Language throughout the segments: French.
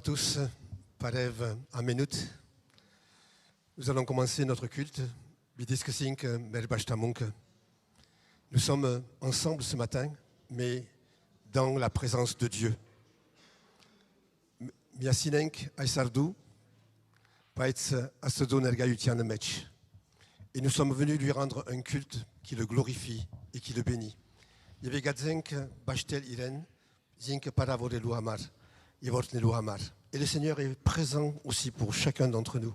tous, Parev Amenut. Nous allons commencer notre culte. Nous sommes ensemble ce matin, mais dans la présence de Dieu. Et nous sommes venus lui rendre un culte qui le glorifie et qui le bénit. Et le Seigneur est présent aussi pour chacun d'entre nous.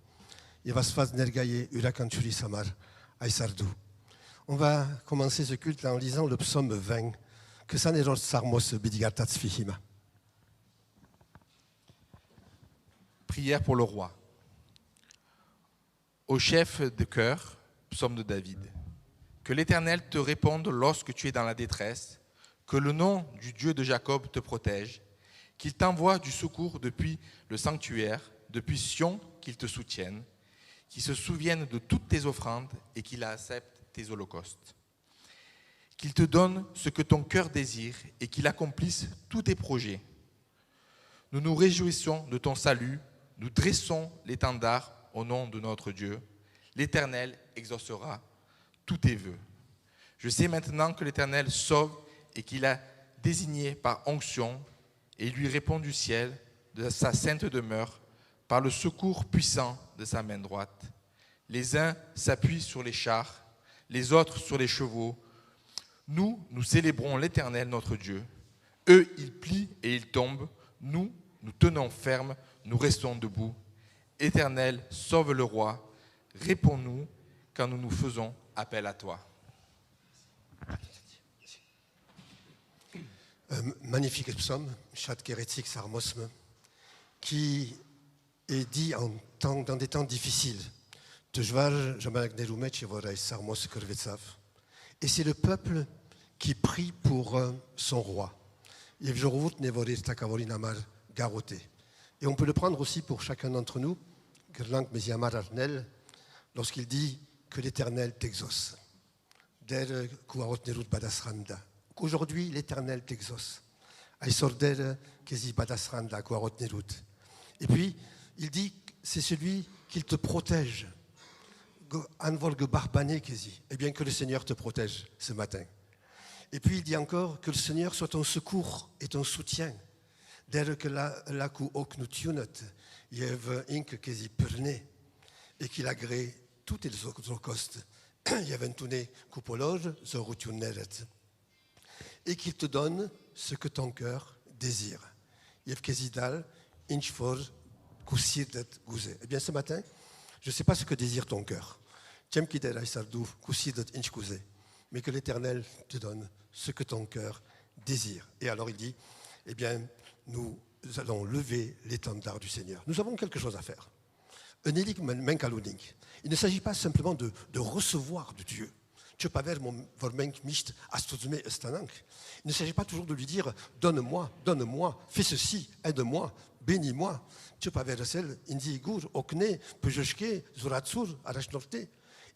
On va commencer ce culte en lisant le psaume 20. Que ça n'est pas sarmos bidigatats fihima. Prière pour le roi. Au chef de chœur, psaume de David. Que l'Éternel te réponde lorsque tu es dans la détresse, que le nom du Dieu de Jacob te protège, qu'il t'envoie du secours depuis le sanctuaire, depuis Sion, qu'il te soutienne, qu'il se souvienne de toutes tes offrandes et qu'il accepte tes holocaustes. Qu'il te donne ce que ton cœur désire et qu'il accomplisse tous tes projets. Nous nous réjouissons de ton salut, nous dressons l'étendard au nom de notre Dieu. L'Éternel exaucera tous tes vœux. Je sais maintenant que l'Éternel sauve et qu'il a désigné par onction et lui répond du ciel, de sa sainte demeure, par le secours puissant de sa main droite. Les uns s'appuient sur les chars, les autres sur les chevaux. Nous célébrons l'Éternel notre Dieu. Eux, ils plient et ils tombent. Nous tenons ferme, nous restons debout. Éternel, sauve le roi. Réponds-nous quand nous nous faisons appel à toi. Magnifique psaume, Chat Keretik Sarmosme, qui est dit dans des temps difficiles. Et c'est le peuple qui prie pour son roi. Et on peut le prendre aussi pour chacun d'entre nous, lorsqu'il dit que l'Éternel t'exauce. Qu'aujourd'hui, l'Éternel t'exauce. Et puis, il dit, c'est celui qui te protège. Eh bien, que le Seigneur te protège ce matin. Et puis, il dit encore que le Seigneur soit ton secours et ton soutien. Et qu'il agrée toutes les holocaustes. Et qu'il te donne ce que ton cœur désire. Eh bien, ce matin, je ne sais pas ce que désire ton cœur. Mais que l'Éternel te donne ce que ton cœur désire. Et alors il dit, eh bien, nous allons lever l'étendard du Seigneur. Nous avons quelque chose à faire. Il ne s'agit pas simplement de recevoir de Dieu. Il ne s'agit pas toujours de lui dire « donne-moi, fais ceci, aide-moi, bénis-moi ».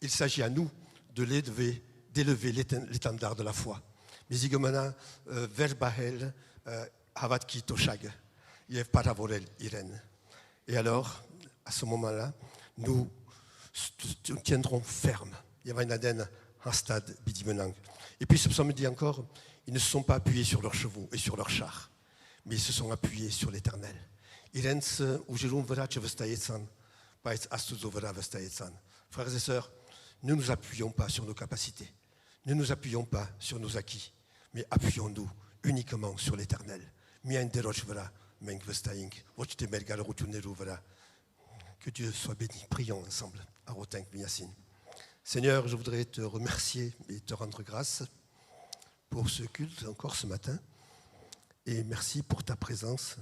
Il s'agit à nous d'élever l'étendard de la foi. Et alors, à ce moment-là, nous tiendrons ferme. Et puis ce psaume dit encore, ils ne se sont pas appuyés sur leurs chevaux et sur leurs chars, mais ils se sont appuyés sur l'Éternel. Frères et sœurs, ne nous appuyons pas sur nos capacités, ne nous appuyons pas sur nos acquis, mais appuyons-nous uniquement sur l'Éternel. Que Dieu soit béni. Prions ensemble. Seigneur, je voudrais te remercier et te rendre grâce pour ce culte encore ce matin. Et merci pour ta présence.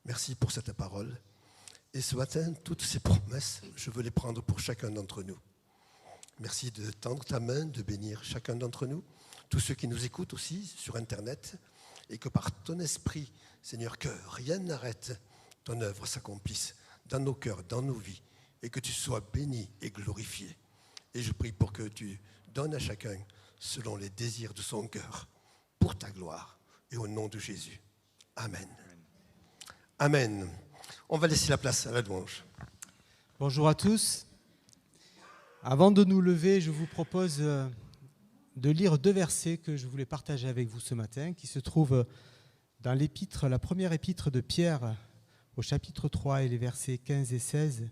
Merci pour cette parole. Et ce matin, toutes ces promesses, je veux les prendre pour chacun d'entre nous. Merci de tendre ta main, de bénir chacun d'entre nous, tous ceux qui nous écoutent aussi sur Internet, et que par ton esprit, Seigneur, que rien n'arrête ton œuvre s'accomplisse dans nos cœurs, dans nos vies, et que tu sois béni et glorifié. Et je prie pour que tu donnes à chacun selon les désirs de son cœur, pour ta gloire, et au nom de Jésus. Amen. Amen. On va laisser la place à la louange. Bonjour à tous. Avant de nous lever, je vous propose de lire 2 versets que je voulais partager avec vous ce matin, qui se trouvent dans l'épître, la première épître de Pierre, au chapitre 3 et les versets 15 et 16,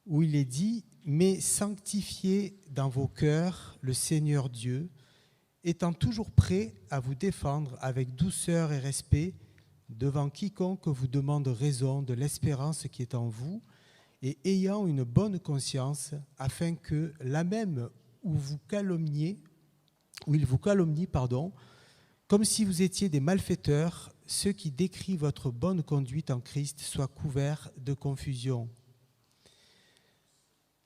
où il est dit « Mais sanctifiez dans vos cœurs le Seigneur Dieu, étant toujours prêt à vous défendre avec douceur et respect devant quiconque vous demande raison de l'espérance qui est en vous, et ayant une bonne conscience, afin que là même où il vous calomnie, comme si vous étiez des malfaiteurs, ceux qui décrient votre bonne conduite en Christ soient couverts de confusion. »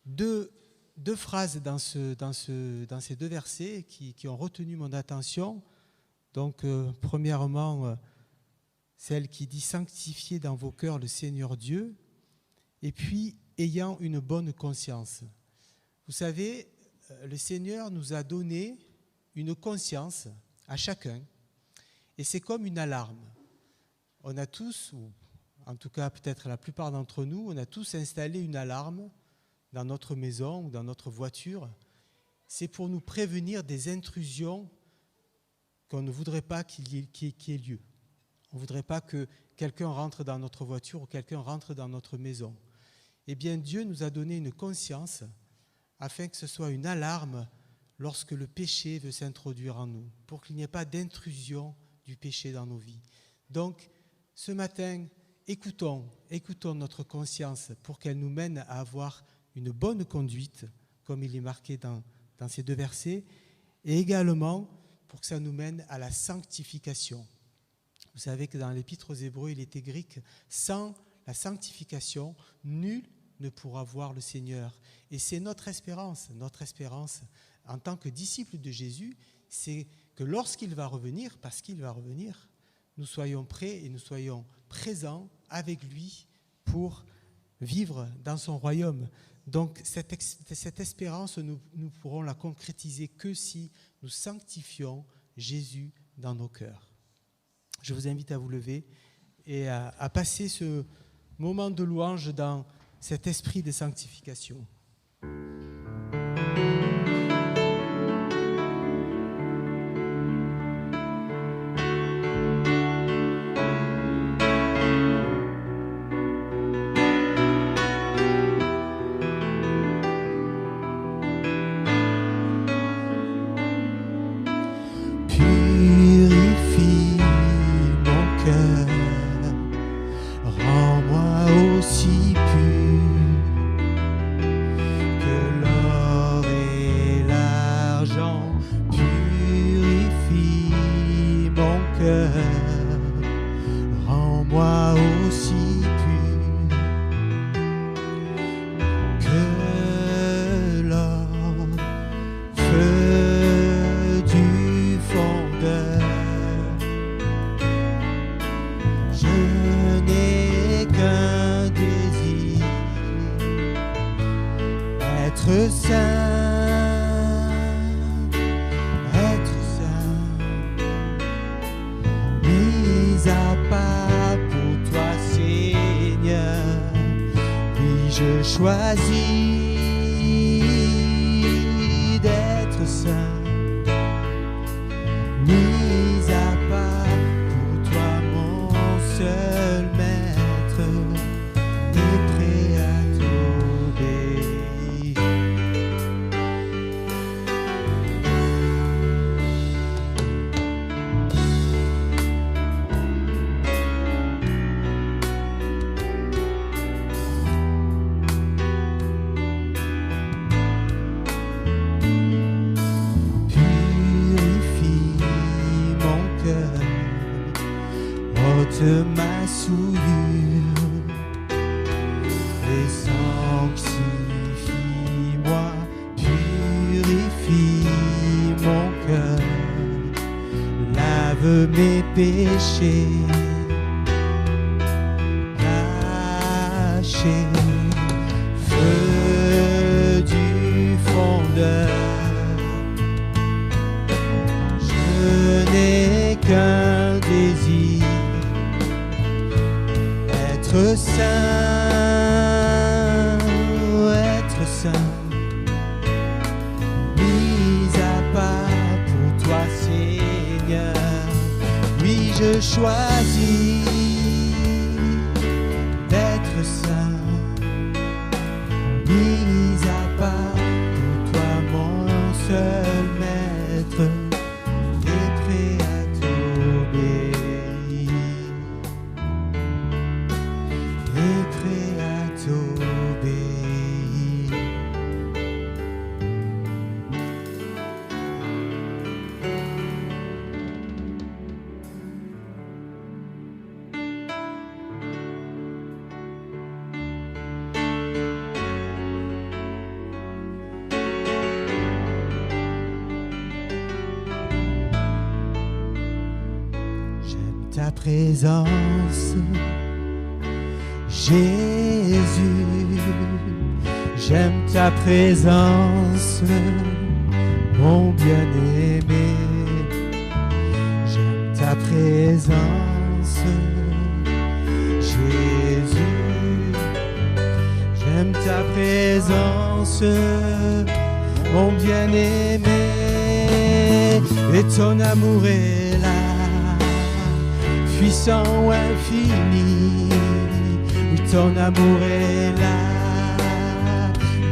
Deux phrases dans ces 2 versets qui ont retenu mon attention. Donc, premièrement, celle qui dit « Sanctifiez dans vos cœurs le Seigneur Dieu », et puis « ayant une bonne conscience ». Vous savez, le Seigneur nous a donné une conscience à chacun, et c'est comme une alarme. On a tous, ou en tout cas peut-être la plupart d'entre nous, on a tous installé une alarme dans notre maison ou dans notre voiture. C'est pour nous prévenir des intrusions qu'on ne voudrait pas qu'il y ait lieu. On ne voudrait pas que quelqu'un rentre dans notre voiture ou quelqu'un rentre dans notre maison. Eh bien, Dieu nous a donné une conscience afin que ce soit une alarme lorsque le péché veut s'introduire en nous, pour qu'il n'y ait pas d'intrusion du péché dans nos vies. Donc, ce matin, écoutons notre conscience pour qu'elle nous mène à avoir une bonne conduite, comme il est marqué dans ces 2 versets, et également pour que ça nous mène à la sanctification. Vous savez que dans l'Épître aux Hébreux, il est écrit que sans la sanctification, nul ne pourra voir le Seigneur. Et c'est notre espérance en tant que disciples de Jésus, c'est que lorsqu'il va revenir, parce qu'il va revenir, nous soyons prêts et nous soyons présents avec lui pour vivre dans son royaume. Donc cette espérance, nous pourrons la concrétiser que si nous sanctifions Jésus dans nos cœurs. Je vous invite à vous lever et à passer ce moment de louange dans cet esprit de sanctification. Ma souillure et sanctifie-moi, purifie mon cœur, lave mes péchés, cachés, feu du fondeur. Je n'ai qu'un désir, Être saint, mis à part pour toi, Seigneur. Oui, je choisis d'être saint, mis à part pour toi, mon seul maître, et prêt à t'obéir, et prêt à t'obéir. J'aime ta présence, Jésus. J'aime ta présence, mon bien-aimé. J'aime ta présence, Jésus. J'aime ta présence, mon bien-aimé. Et ton amour est là, puissant, infini. Et ton amour est là,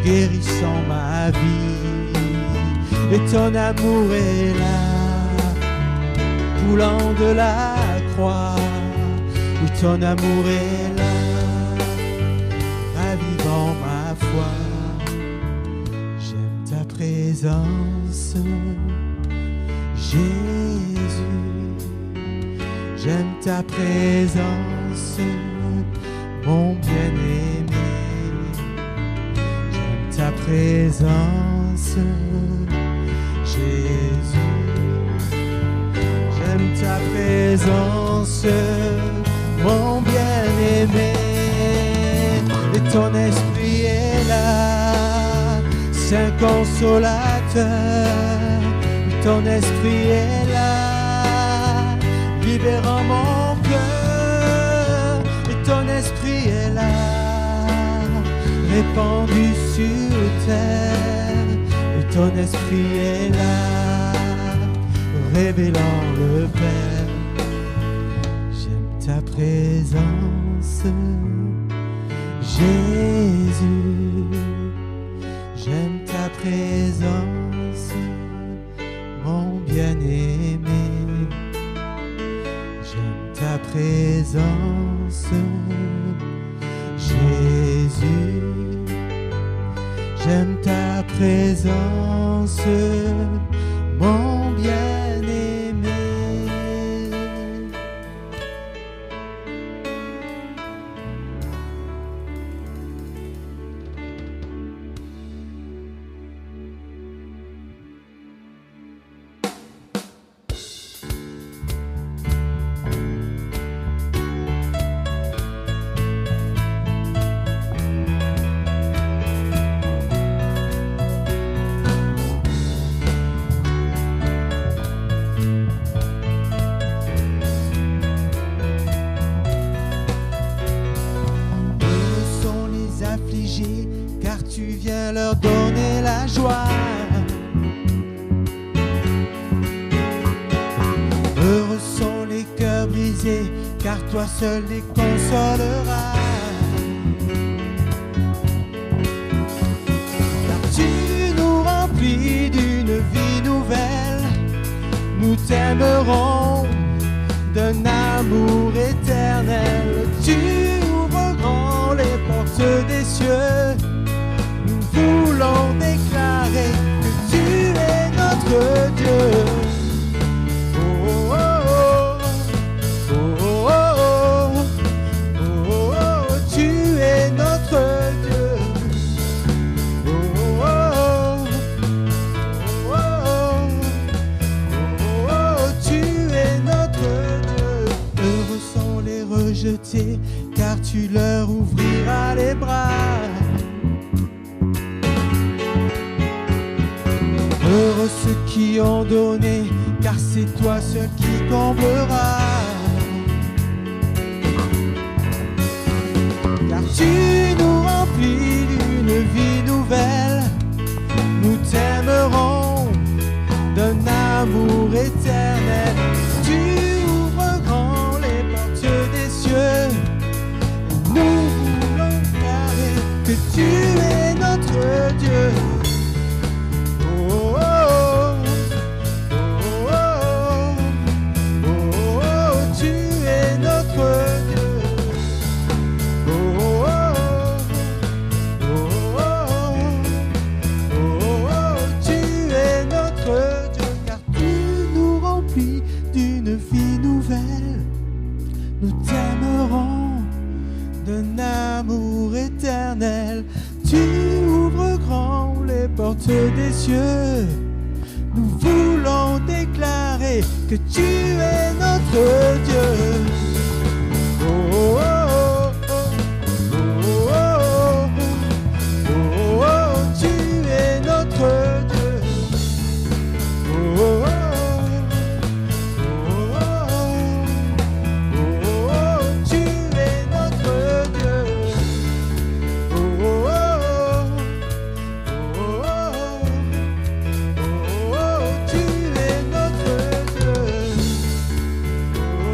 guérissant ma vie. Et ton amour est là, coulant de la croix. Et ton amour est là, ravivant ma foi. J'aime ta présence, Jésus. J'aime ta présence, mon bien-aimé. J'aime ta présence, Jésus. J'aime ta présence, mon bien-aimé. Et ton esprit est là, Saint consolateur. Et ton esprit est là, libérant mon cœur. Et ton esprit est là, répandu sur terre. Et ton esprit est là, révélant le Père. J'aime ta présence, Jésus. J'aime ta présence, mon bien-aimé. J'aime ta présence, Jésus. J'aime ta présence, mon bien-aimé. Car tu viens leur donner la joie. Heureux sont les cœurs brisés, car toi seul les consoleras. Car tu nous remplis d'une vie nouvelle, nous t'aimerons d'un amour éternel. Tu ouvres grand les portes des cieux. Nous voulons déclarer que tu es notre Dieu. Oh, oh, oh, oh, oh, oh, oh, oh, tu es notre Dieu. Oh, oh, oh, oh, oh, oh, tu es notre Dieu. Heureux sont les rejetés, car tu leur ouvriras les bras. Heureux ceux qui ont donné, car c'est toi seul qui comblera. tu nous remplis d'une vie nouvelle. Nous t'aimerons d'un amour éternel. Tu ouvres grand les portes des cieux. Nous voulons déclarer que tu es notre Dieu. Oh, oh, oh, oh, oh, oh, oh, tu es notre Dieu. Oh, oh, oh, oh, oh, oh, tu es notre Dieu, car tu nous remplis d'une vie nouvelle. Nous t'aimerons d'un amour éternel. Tu ouvres grand les portes des cieux. Nous voulons déclarer que tu es notre Dieu. Oh, oh, oh, oh, oh, oh, oh, tu es notre Dieu. Oh, oh, oh, oh, oh, tu es notre Dieu. Oh, oh, oh, oh, tu es notre Dieu.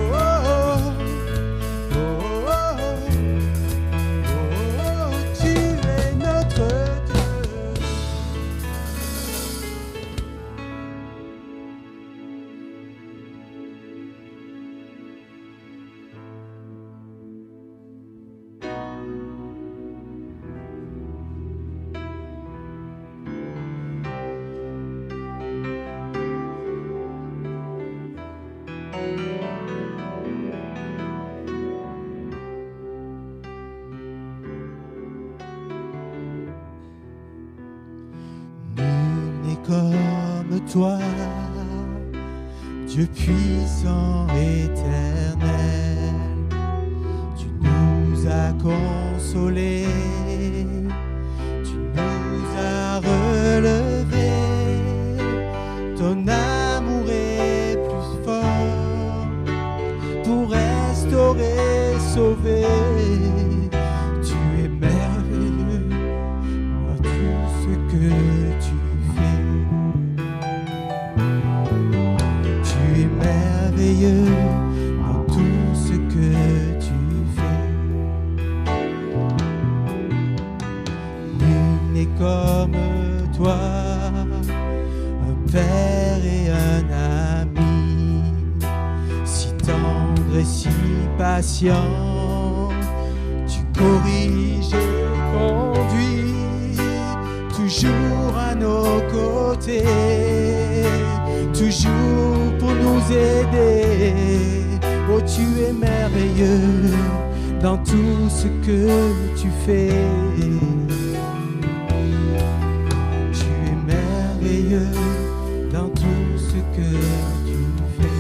Oh, oh, tu es notre Dieu. Nul n'est comme toi, Dieu puissant éternel. Tu nous as consolés, tu nous as relevés. Ton amour est plus fort pour restaurer, sauver. Tu es merveilleux dans tout ce que tu fais. Tu es merveilleux dans tout ce que tu fais. Nul n'est comme toi, un père et un ami, si tendre et si patient. Tu corriges et conduis, toujours à nos côtés, toujours pour nous aider. Oh, tu es merveilleux dans tout ce que tu fais. Tu es merveilleux dans tout ce que tu fais.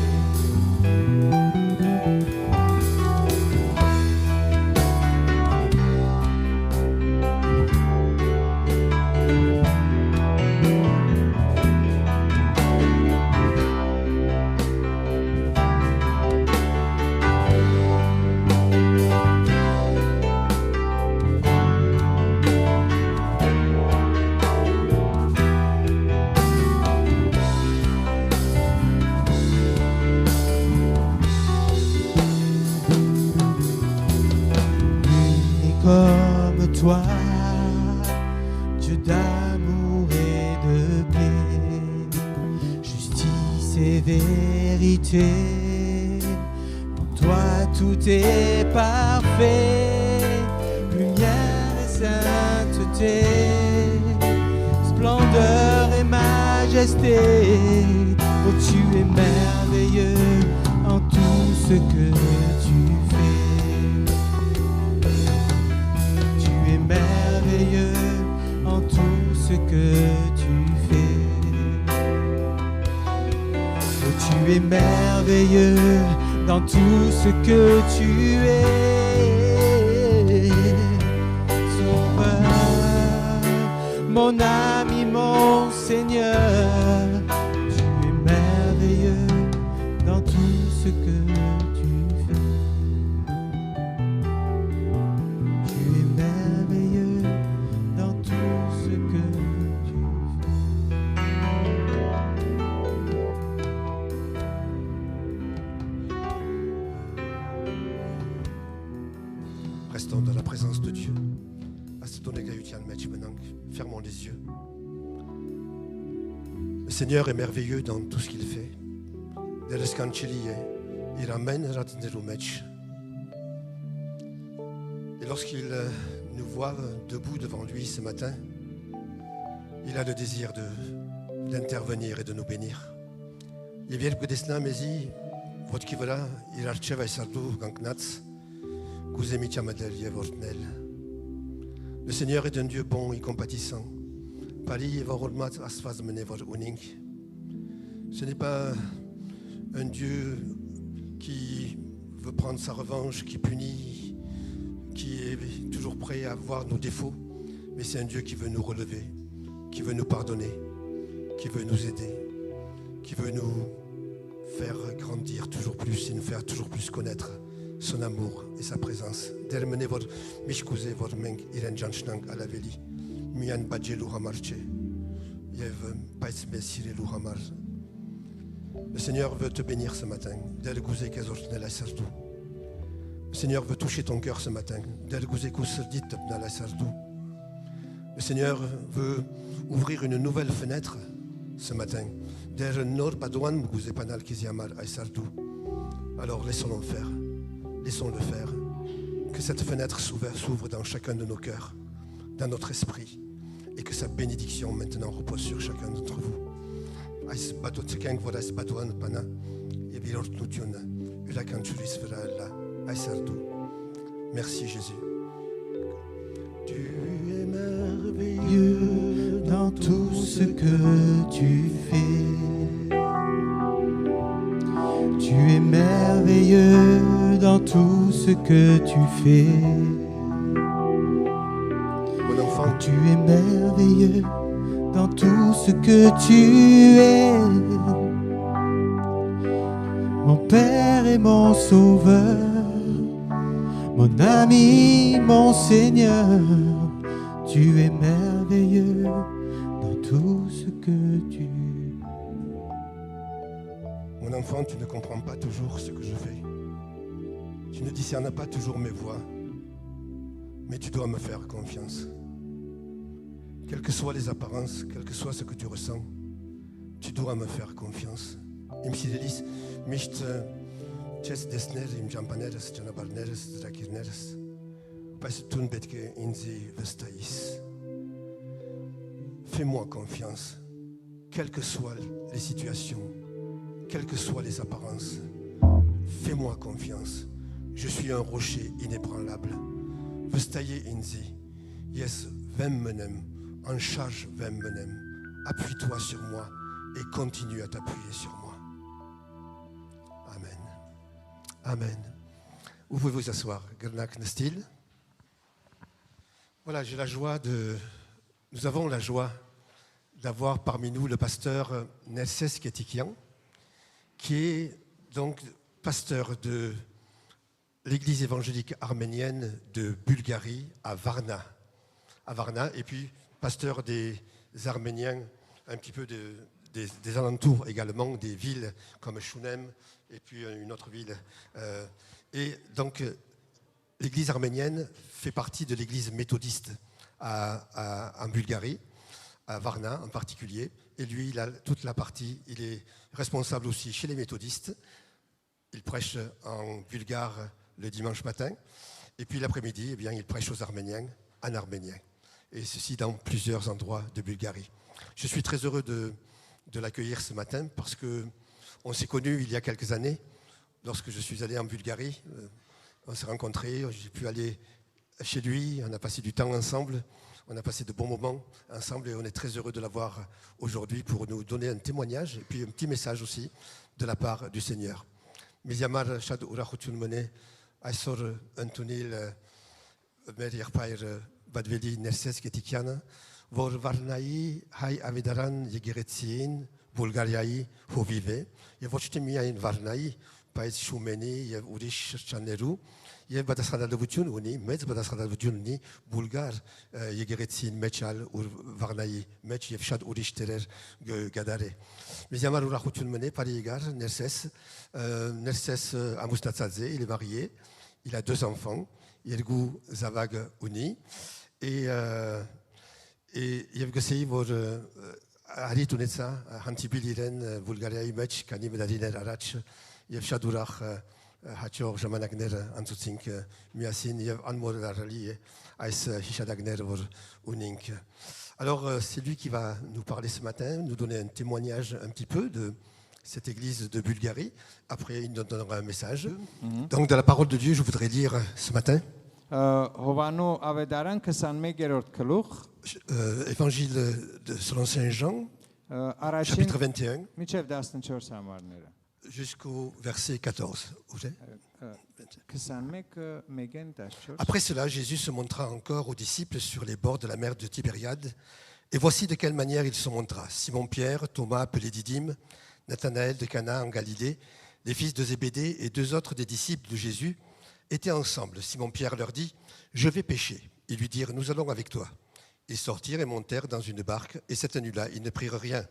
Comme toi, Dieu d'amour et de paix, justice et vérité, en toi tout est parfait, lumière et sainteté, splendeur et majesté. Oh, tu es merveilleux en tout ce que tu fais. Merveilleux en tout ce que tu fais. Oh, tu es merveilleux dans tout ce que tu es. Sauveur, mon ami, mon Seigneur, tu es merveilleux dans tout ce que tu fais. Tu es restons dans la présence de Dieu. Fermons les yeux. Le Seigneur est merveilleux dans tout ce qu'il fait. Et lorsqu'il nous voit debout devant lui ce matin, il a le désir d'intervenir et de nous bénir. Le Seigneur est un Dieu bon et compatissant. Ce n'est pas un Dieu qui veut prendre sa revanche, qui punit, qui est toujours prêt à voir nos défauts, mais c'est un Dieu qui veut nous relever, qui veut nous pardonner, qui veut nous aider, qui veut nous faire grandir toujours plus et nous faire toujours plus connaître son amour et sa présence. Le Seigneur veut te bénir ce matin. Le Seigneur veut toucher ton cœur ce matin. Le Seigneur veut ouvrir une nouvelle fenêtre ce matin. Alors laissons-le faire. Laissons-le faire. Que cette fenêtre s'ouvre dans chacun de nos cœurs, dans notre esprit, et que sa bénédiction maintenant repose sur chacun d'entre vous. Merci Jésus. Tu es merveilleux dans tout ce que tu fais. Tu es merveilleux dans tout ce que tu fais. Mon enfant, tu es merveilleux dans tout ce que tu es. Mon Père et mon Sauveur, mon ami, mon Seigneur, tu es merveilleux dans tout ce que tu es. mon enfant, tu ne comprends pas toujours ce que je fais. Tu ne discernes pas toujours mes voies, mais tu dois me faire confiance. Quelles que soient les apparences, quel que soit ce que tu ressens, tu dois me faire confiance. Imsidelis, nicht test desner im jampaneres, janabarneres, drakirneres. Pas tun betke inzi vestais. Fais-moi confiance, quelles que soient les situations, quelles que soient les apparences. Fais-moi confiance. Je suis un rocher inébranlable. Vestaye inzi. Yes, vem menem. En charge vem menem. Appuie-toi sur moi et continue à t'appuyer sur moi. Amen. Amen. Vous pouvez vous asseoir. Gernak Nestil. Voilà, j'ai la joie de... Nous avons la joie d'avoir parmi nous le pasteur Nerses Ketikian, qui est donc pasteur de l'église évangélique arménienne de Bulgarie à Varna. Et puis pasteur des Arméniens un petit peu des alentours également, des villes comme Shunem et puis une autre ville. Et donc l'église arménienne fait partie de l'église méthodiste en Bulgarie, à Varna en particulier. Et lui, il a toute la partie, il est responsable aussi chez les méthodistes. Il prêche en bulgare le dimanche matin. Et puis l'après-midi, eh bien, il prêche aux Arméniens en arménien. Et ceci dans plusieurs endroits de Bulgarie. Je suis très heureux de l'accueillir ce matin parce qu'on s'est connus il y a quelques années. Lorsque je suis allé en Bulgarie, on s'est rencontrés, j'ai pu aller chez lui, on a passé du temps ensemble, on a passé de bons moments ensemble et on est très heureux de l'avoir aujourd'hui pour nous donner un témoignage et puis un petit message aussi de la part du Seigneur. Mizyamar Shad Urachutunmone, Aysor Antonil Merierpair Badveli Nerses Ketikiana, Vor Varnaï Hay Avidaran Yegeretsin, Bulgariaï Hovive, Yevochtemia in Varnaï, Pais Shumeni, Yev Urish Chaneru, Yev Badasradavutun Uni, Metz Badasradavutun Ni, Bulgar, Yegeretsin Mechal, Varnaï, Mech Yev Shad Urish Terer Gadare. Mizyamar Urachutunmone, Parigar, Nerses Amustatsadze, il est marié, il a 2 enfants. Yergu Zavag Uni. Et Yevgosei vor Aritunetsa, Hantibiliren, Bulgaria Image, Kanim Dadiner Arach, Yevshadurach, Hachor, Jamanagner, Anzutsink, Miasin, Yev Anmor Rali, Ais Hishadagner vor Unink. Alors, c'est lui qui va nous parler ce matin, nous donner un témoignage un petit peu de cette église de Bulgarie. Après, il nous donnera un message. Donc, de la parole de Dieu, je voudrais lire ce matin. Հովանու ավետարան 21-րդ գլուխ Évangile selon Saint Jean, առաջին chapitre 21, միջև 14 համարները jusqu'au verset 14. Vous savez 21-ը 1-ն 14 Après cela, Jésus se montra encore aux disciples sur les bords de la mer de Tibériade. Et voici de quelle manière il se montra. Simon-Pierre, Thomas appelé Didyme, Nathanaël de Cana en Galilée, les fils de Zébédée et 2 autres des disciples de Jésus étaient ensemble. Simon-Pierre leur dit « Je vais pêcher ». Ils lui dirent « Nous allons avec toi ». Ils sortirent et montèrent dans une barque, et cette nuit-là, ils ne prirent rien.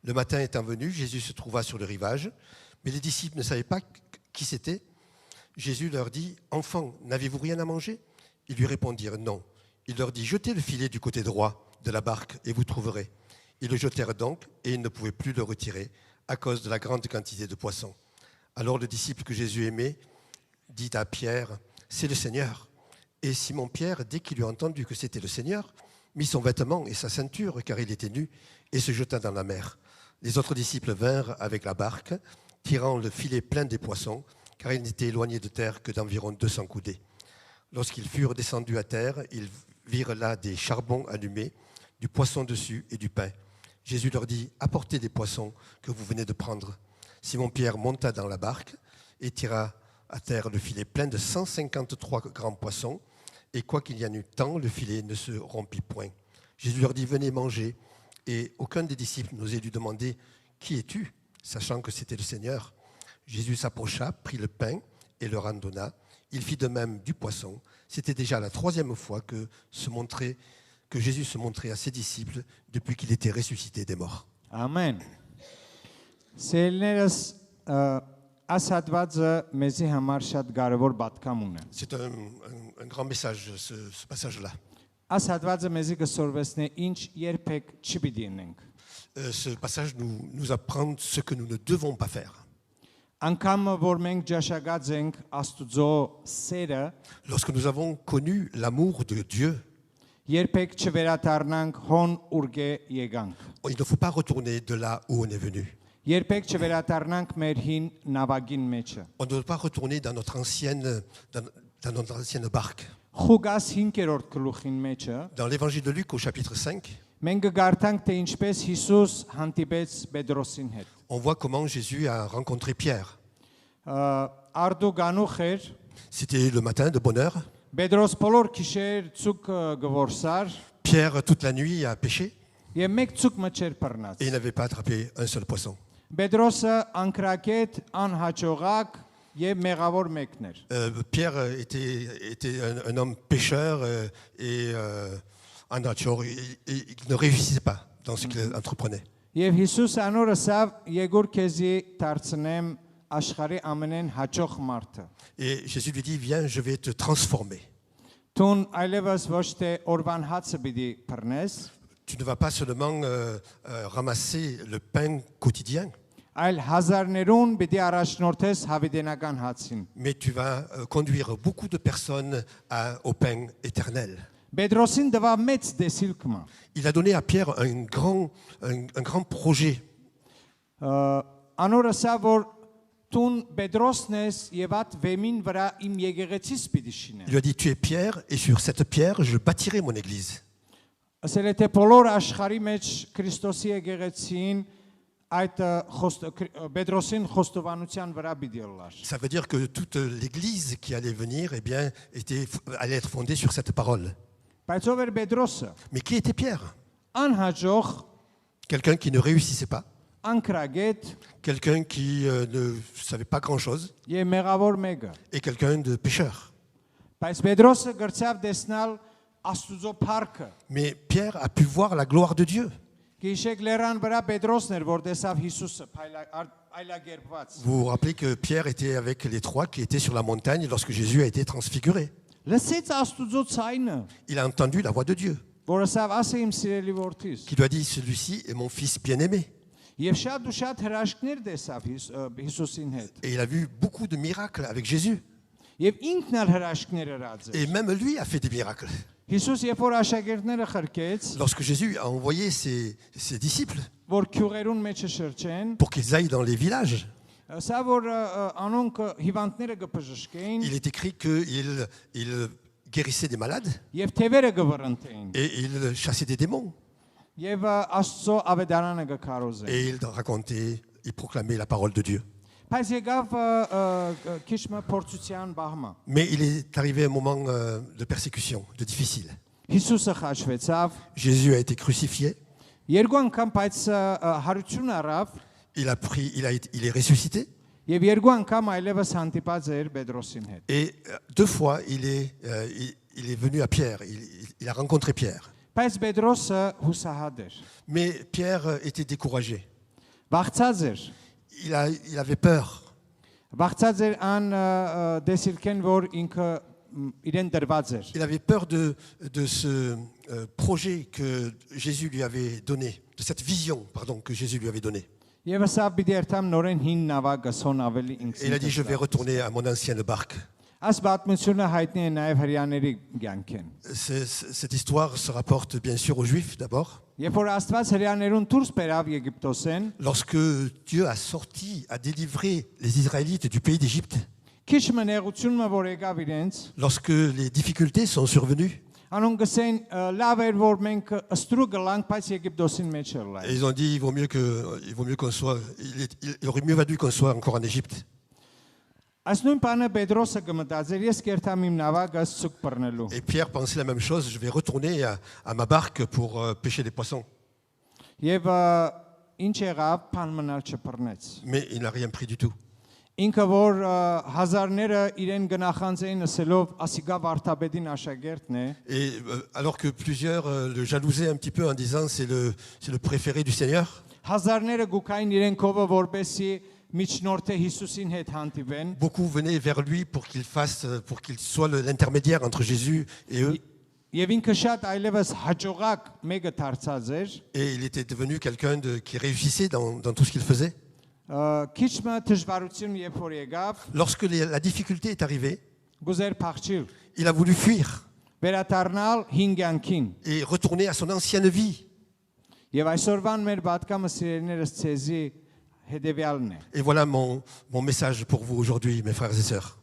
Le matin étant venu, Jésus se trouva sur le rivage, mais les disciples ne savaient pas qui c'était. Jésus leur dit « Enfants, n'avez-vous rien à manger ?» Ils lui répondirent « Non ». Il leur dit « Jetez le filet du côté droit de la barque, et vous trouverez ». Ils le jetèrent donc, et ils ne pouvaient plus le retirer, à cause de la grande quantité de poissons. Alors le disciple que Jésus aimait dit à Pierre, « C'est le Seigneur ». Et Simon-Pierre, dès qu'il eut entendu que c'était le Seigneur, mit son vêtement et sa ceinture, car il était nu, et se jeta dans la mer. Les autres disciples vinrent avec la barque, tirant le filet plein des poissons, car ils n'étaient éloignés de terre que d'environ 200 coudées. Lorsqu'ils furent descendus à terre, ils virent là des charbons allumés, du poisson dessus et du pain. Jésus leur dit, « Apportez des poissons que vous venez de prendre. » Simon-Pierre monta dans la barque et tira à terre le filet plein de 153 grands poissons, et quoiqu'il y en eût tant, le filet ne se rompit point. Jésus leur dit, venez manger, et aucun des disciples n'osait lui demander, qui es-tu, sachant que c'était le Seigneur. Jésus s'approcha, prit le pain et leur en donna. Il fit de même du poisson. C'était déjà la 3e fois que Jésus se montrait à ses disciples depuis qu'il était ressuscité des morts. Amen. Սիրելիներս այս հատվածը մեզի համար շատ կարևոր պատկամ ունի։ C'est un grand message, ce passage-là. Այս հատվածը մեզի կսորվեցնի ինչ երբեք չպիտի անենք։ Ce passage nous apprend ce que nous ne devons pas faire. Անկամ որ մենք ճաշակած ենք Աստուծո սերը, Lorsque nous avons connu l'amour de Dieu, երբեք չվերադառնանք հոն ուրգե եկանք։ il ne faut pas retourner de là où on est venu. Երբեք չվերադառնանք մեր հին նավագին մեջը։ On ne doit pas retourner dans notre ancienne barque. Խուգաս 5-րդ գլուխին մեջը Dans l'évangile de Luc au chapitre 5, մենք կգարտանք թե ինչպես Հիսուս հանդիպեց Պետրոսին հետ։ on voit comment Jésus a rencontré Pierre. Արդու գանուխ էր, C'était le matin de bonne heure. Պետրոս բոլոր քիշեր ցուկ գորսար Pierre, toute la nuit, a pêché եւ մեկ ցուկ մչեր բռնած։ et il n'avait pas attrapé un seul poisson. Պետրոսը անկրակետ anhachogak եւ մեղավոր մեկն էր։ Pierre était un homme pêcheur et un achor. Il ne réussissait pas dans ce qu'il entreprenait. Եվ Հիսուս անորը սավ եկուր քեզի դարձնեմ աշխարհի ամենեն հաճող մարդը։ Et Jésus lui dit, viens, je vais te transformer. Տուն այլևս ոչ թե օրվան հացը պիտի բռնես, Tu ne vas pas seulement ramasser le pain quotidien, այլ հազարներուն պիտի առաջնորդես հավիտենական հացին։ mais tu vas conduire beaucoup de personnes au pain éternel. Պետրոսին դվա մեծ դեսիլկմա։ Il a donné à Pierre un grand projet. Անորը սա որ տուն Պետրոսնես եւ at վեմին վրա իմ եկեղեցիս պիտի շինեմ։ Il lui a dit, tu es Pierre, et sur cette pierre, je bâtirai mon église. Ասել է թե բոլոր աշխարհի մեջ Քրիստոսի եկեղեցին այդ Պետրոսին խոստովանության վրա պիտի լար։ Ça veut dire que toute l'église qui allait venir, eh bien, allait être fondée sur cette parole. Բայց ով էր Պետրոսը։ Mais qui était Pierre? Անհաջող, Quelqu'un qui ne réussissait pas, անկրագետ quelqu'un qui ne savait pas grand-chose, եւ մեղավոր մեկը։ et quelqu'un de pécheur. Բայց Պետրոսը գրծավ տեսնալ Աստուծո փառքը։ Mais Pierre a pu voir la gloire de Dieu. Գիշեք լերան վրա Պետրոսն էր, որ տեսավ Հիսուսը այլագերբված։ Vous vous rappelez que Pierre était avec les 3 qui étaient sur la montagne lorsque Jésus a été transfiguré. Լսեց Աստուծո ցայնը, Il a entendu la voix de Dieu, որ ասավ ասե իմ սիրելի որդիս։ qui lui a dit, celui-ci est mon fils bien-aimé. Եվ շատ ու շատ հրաշքներ տեսավ Հիսուսին հետ։ Et il a vu beaucoup de miracles avec Jésus. Եվ ինքն էլ հրաշքներ արած Et էր։ même lui a fait des miracles. Հիսուս երբ որ աշակերտները խրկեց, Lorsque Jésus a envoyé ses disciples որ քյուղերուն մեջը շրջեն, pour qu'ils aillent dans les villages, սա որ անոնք հիվանդները կբժշկեին il est écrit qu'il guérissait des malades եւ թևերը կվռնդեին et il chassait des démons. եւ Աստծո ավետարանը կքարոզեն։ Et il racontait, il proclamait la parole de Dieu. Բայց եկավ քիչ մը փորձության բահմա։ Mais il est arrivé un moment de persécution, de difficile. Հիսուսը խաչվեցավ, Jésus a été crucifié, երկու անգամ բայց հարություն arrive il est ressuscité, եւ երկու անգամ այլևս հանդիպած էր Պետրոսին հետ։ et 2 fois il est venu à Pierre, il a rencontré Pierre. Բայց Պետրոսը հուսահատ էր։ Mais Pierre était découragé, Վախծած էր։ il avait peur. Վախծած էր ան դեսիլքեն որ ինքը իրեն դրված էր։ Il avait peur de ce projet que Jésus lui avait donné, de cette vision, pardon, que Jésus lui avait donnée. Եւ ասա պիտի երթամ նորեն հին նավակը սոն ավելի ինքս։ Et il a dit, je vais retourner à mon ancienne barque. Այս պատմությունը հայտնի է նաև հрьяաների կյանքեն։ Cette histoire se rapporte bien sûr aux Juifs d'abord. Երբ որ Աստված հрьяաներուն դուրս բերավ Եգիպտոսեն, Lorsque Dieu a délivré les Israélites du pays d'Égypte, քիչ մնեղությունը որ եկավ իրենց, lorsque les difficultés sont survenues, անոնք գսեն լավ էր որ մենք ստրու գլանք, բայց Եգիպտոսին մեջ ելայ։ et ils ont dit, il aurait mieux valu qu'on soit encore en Égypte. Այս նույն բանը Պետրոսը կմտածեր, ես կերտամ իմ նավակը սուկ բռնելու։ Et Pierre pensait la même chose, je vais retourner à ma barque pour pêcher des poissons. Եվ ինչ եղավ, բան մնալ չբռնեց։ Mais il n'a rien pris du tout. Ինքը որ հազարները իրեն գնախանձեին ասելով ասիգա վարդապետին աշակերտն է, Et alors que plusieurs le jalousaient un petit peu en disant c'est le préféré du Seigneur, հազարները գուքային իրեն կովը որպեսի միջնորդը Հիսուսին հետ հանդիպեն։ beaucoup venaient vers lui pour qu'il soit l'intermédiaire entre Jésus et eux. Եվ ինքը շատ այլևս հաջողակ մեկը դարձած էր։ Et il était devenu quelqu'un qui réussissait dans tout ce qu'il faisait. Քիչ մը դժվարություն երբ որ եկավ, Lorsque la difficulté est arrivée, գուզեր փախչիլ, il a voulu fuir վերադառնալ հինգյանքին։ et retourner à son ancienne vie. Եվ այսօրվան մեր պատկամը սիրելիներս ցեզի հետեւյալն է։ Et voilà mon message pour vous aujourd'hui, mes frères et sœurs.